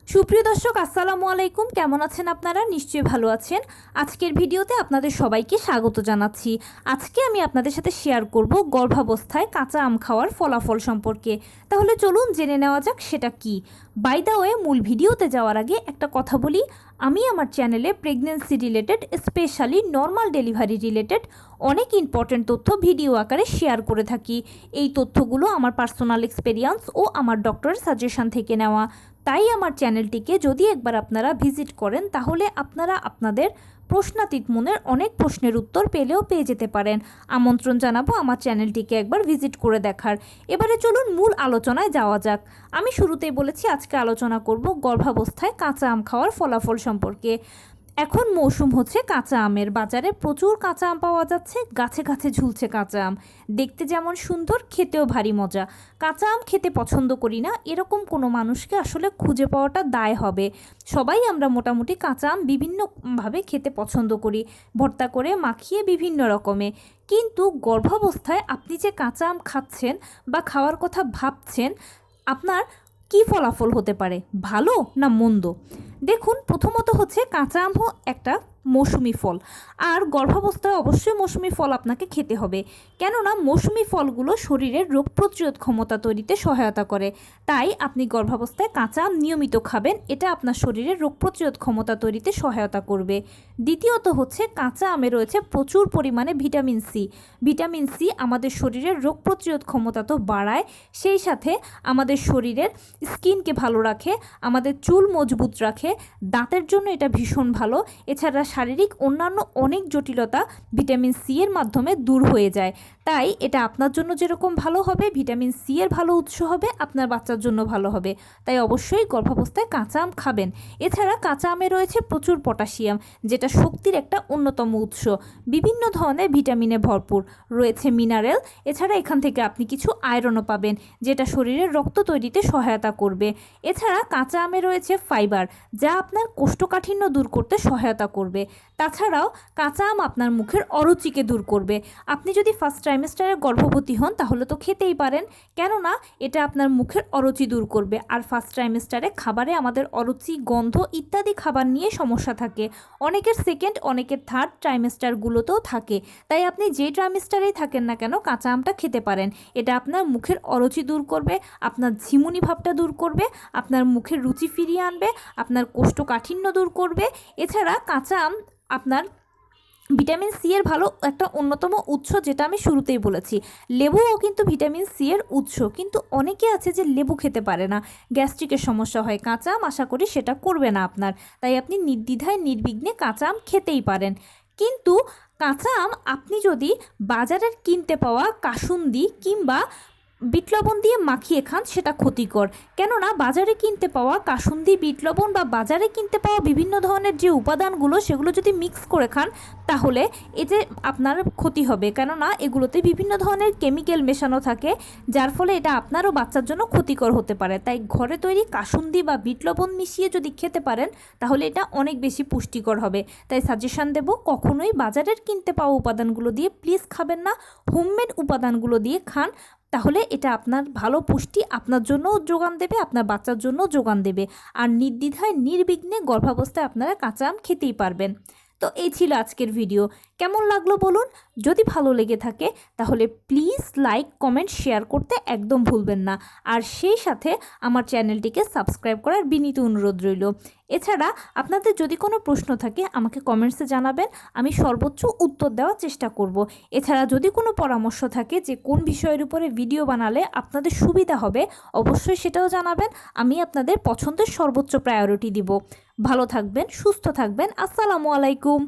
সুপ্রিয় দর্শক আসসালামু আলাইকুম, কেমন আছেন আপনারা? নিশ্চয়ই ভালো আছেন। আজকের ভিডিওতে আপনাদের সবাইকে স্বাগত জানাচ্ছি। আজকে আমি আপনাদের সাথে শেয়ার করব গর্ভাবস্থায় কাঁচা আম খাওয়ার ফলাফল সম্পর্কে। তাহলে চলুন জেনে নেওয়া যাক সেটা কি। বাই দ্য ওয়ে, মূল ভিডিওতে যাওয়ার আগে একটা কথা বলি, আমি আমার চ্যানেলে pregnancy related, specially normal delivery related অনেক ইম্পর্টেন্ট তথ্য ভিডিও আকারে শেয়ার করে থাকি। এই তথ্যগুলো আমার পার্সোনাল এক্সপেরিয়েন্স ও আমার ডক্টরের সাজেশন থেকে নেওয়া। তাই আমার চ্যানেলটিকে যদি একবার আপনারা ভিজিট করেন তাহলে আপনারা আপনাদের প্রশ্নাতীত মনের অনেক প্রশ্নের উত্তর পেয়ে যেতে পারেন। আমন্ত্রণ জানাবো আমার চ্যানেলটিকে একবার ভিজিট করে দেখার। এবারে চলুন মূল আলোচনায় যাওয়া যাক। আমি শুরুতেই বলেছি আজকে আলোচনা করব গর্ভাবস্থায় কাঁচা আম খাওয়ার ফলাফল সম্পর্কে। এখন মৌসুম হচ্ছে কাঁচা আমের। বাজারে প্রচুর কাঁচা আম পাওয়া যাচ্ছে, গাছে গাছে ঝুলছে কাঁচা আম। দেখতে যেমন সুন্দর, খেতেও ভারী মজা। কাঁচা আম খেতে পছন্দ করি না এরকম কোনো মানুষকে আসলে খুঁজে পাওয়াটা দায় হবে। সবাই আমরা মোটামুটি কাঁচা আম বিভিন্নভাবে খেতে পছন্দ করি, ভর্তা করে, মাখিয়ে, বিভিন্ন রকমে। কিন্তু গর্ভাবস্থায় আপনি যে কাঁচা আম খাচ্ছেন বা খাওয়ার কথা ভাবছেন, আপনার কী ফলাফল হতে পারে, ভালো না মন্দ? দেখুন, প্রথমত হচ্ছে কাঁচা আম একটা মৌসুমি ফল, আর গর্ভাবস্থায় অবশ্যই মৌসুমি ফল আপনাকে খেতে হবে। কেননা মৌসুমি ফলগুলো শরীরের রোগ প্রতিরোধ ক্ষমতা তৈরিতে সহায়তা করে। তাই আপনি গর্ভাবস্থায় কাঁচা আম নিয়মিত খাবেন, এটা আপনার শরীরের রোগ প্রতিরোধ ক্ষমতা তৈরিতে সহায়তা করবে। দ্বিতীয়ত হচ্ছে কাঁচা আমে রয়েছে প্রচুর পরিমাণে ভিটামিন সি। ভিটামিন সি আমাদের শরীরের রোগ প্রতিরোধ ক্ষমতা তো বাড়ায়, সেই সাথে আমাদের শরীরের স্কিনকে ভালো রাখে, আমাদের চুল মজবুত রাখে, দাঁতের জন্য এটা ভীষণ ভালো। এছাড়া শারীরিক অন্যান্য অনেক জটিলতা ভিটামিন সি এর মাধ্যমে দূর হয়ে যায়। তাই এটা আপনার জন্য যেরকম ভালো হবে, ভিটামিন সি এর ভালো উৎস হবে, আপনার বাচ্চার জন্য ভালো হবে। তাই অবশ্যই গর্ভাবস্থায় কাঁচা আম খাবেন। এছাড়া কাঁচা আমে রয়েছে প্রচুর পটাশিয়াম, যেটা শক্তির একটা অন্যতম উৎস। বিভিন্ন ধরনের ভিটামিনে ভরপুর রয়েছে, মিনারেল। এছাড়া এখান থেকে আপনি কিছু আয়রনও পাবেন, যেটা শরীরের রক্ত তৈরিতে সহায়তা করবে। এছাড়া কাঁচা আমে রয়েছে ফাইবার, যা আপনার কোষ্ঠকাঠিন্য দূর করতে সহায়তা করবে। তাছাড়াও কাঁচা আম আপনার মুখের অরুচিকে দূর করবে। আপনি যদি ফার্স্ট ট্রাইমেস্টারে গর্ভবতী হন তাহলে তো খেতেই পারেন, কেননা এটা আপনার মুখের অরুচি দূর করবে। আর ফার্স্ট ট্রাইমেস্টারে খাবারে আমাদের অরুচি, গন্ধ ইত্যাদি খাবার নিয়ে সমস্যা থাকে। অনেকের সেকেন্ড, অনেকের থার্ড ট্রাইমেস্টারগুলোতেও থাকে। তাই আপনি যে ট্রাইমেস্টারেই থাকেন না কেন কাঁচা আমটা খেতে পারেন। এটা আপনার মুখের অরুচি দূর করবে, আপনার ঝিমুনি ভাবটা দূর করবে, আপনার মুখের রুচি ফিরিয়ে আনবে, আপনার কোষ্ঠকাঠিন্য দূর করবে। এছাড়া কাঁচা আম আপনার ভিটামিন সি এর ভালো একটা অন্যতম উৎস, যেটা আমি শুরুতেই বলেছি। লেবুও কিন্তু ভিটামিন সি এর উৎস, কিন্তু অনেকে আছে যে লেবু খেতে পারে না, গ্যাস্ট্রিকের সমস্যা হয়। কাঁচা আম আশা করি সেটা করবে না আপনার। তাই আপনি নির্দ্বিধায় নির্বিঘ্নে কাঁচা আম খেতেই পারেন। কিন্তু কাঁচা আম আপনি যদি বাজারের কিনতে পাওয়া কাসুন্দি কিংবা বিট লবণ দিয়ে মাখিয়ে খান, সেটা ক্ষতিকর। কেননা বাজারে কিনতে পাওয়া কাসুন্দি, বিট লবণ বা বাজারে কিনতে পাওয়া বিভিন্ন ধরনের যে উপাদানগুলো, সেগুলো যদি মিক্স করে খান তাহলে এতে আপনার ক্ষতি হবে। কেননা এগুলোতে বিভিন্ন ধরনের কেমিক্যাল মেশানো থাকে, যার ফলে এটা আপনারও বাচ্চার জন্য ক্ষতিকর হতে পারে। তাই ঘরে তৈরি কাসুন্দি বা বিট লবণ মিশিয়ে যদি খেতে পারেন তাহলে এটা অনেক বেশি পুষ্টিকর হবে। তাই সাজেশন দেব, কখনোই বাজারের কিনতে পাওয়া উপাদানগুলো দিয়ে প্লিজ খাবেন না, হোমমেড উপাদানগুলো দিয়ে খান। তাহলে এটা আপনার ভালো পুষ্টি আপনার জন্যও যোগান দেবে, আপনার বাচ্চার জন্য যোগান দেবে। আর নির্দ্বিধায় নির্বিঘ্নে গর্ভাবস্থায় আপনারা কাঁচা আম খেতেই পারবেন। তো এই ছিল আজকের ভিডিও। কেমন লাগলো বলুন? যদি ভালো লেগে থাকে তাহলে প্লিজ লাইক, কমেন্ট, শেয়ার করতে একদম ভুলবেন না। আর সেই সাথে আমার চ্যানেলটিকে সাবস্ক্রাইব করার বিনীত অনুরোধ রইল। এছাড়া আপনাদের যদি কোনো প্রশ্ন থাকে আমাকে কমেন্টসে জানাবেন, আমি সর্বোচ্চ উত্তর দেওয়ার চেষ্টা করব। এছাড়া যদি কোনো পরামর্শ থাকে যে কোন বিষয়ের উপরে ভিডিও বানালে আপনাদের সুবিধা হবে, অবশ্যই সেটাও জানাবেন। আমি আপনাদের পছন্দের সর্বোচ্চ প্রায়োরিটি দিব। ভালো থাকবেন, সুস্থ থাকবেন। আসসালামু আলাইকুম।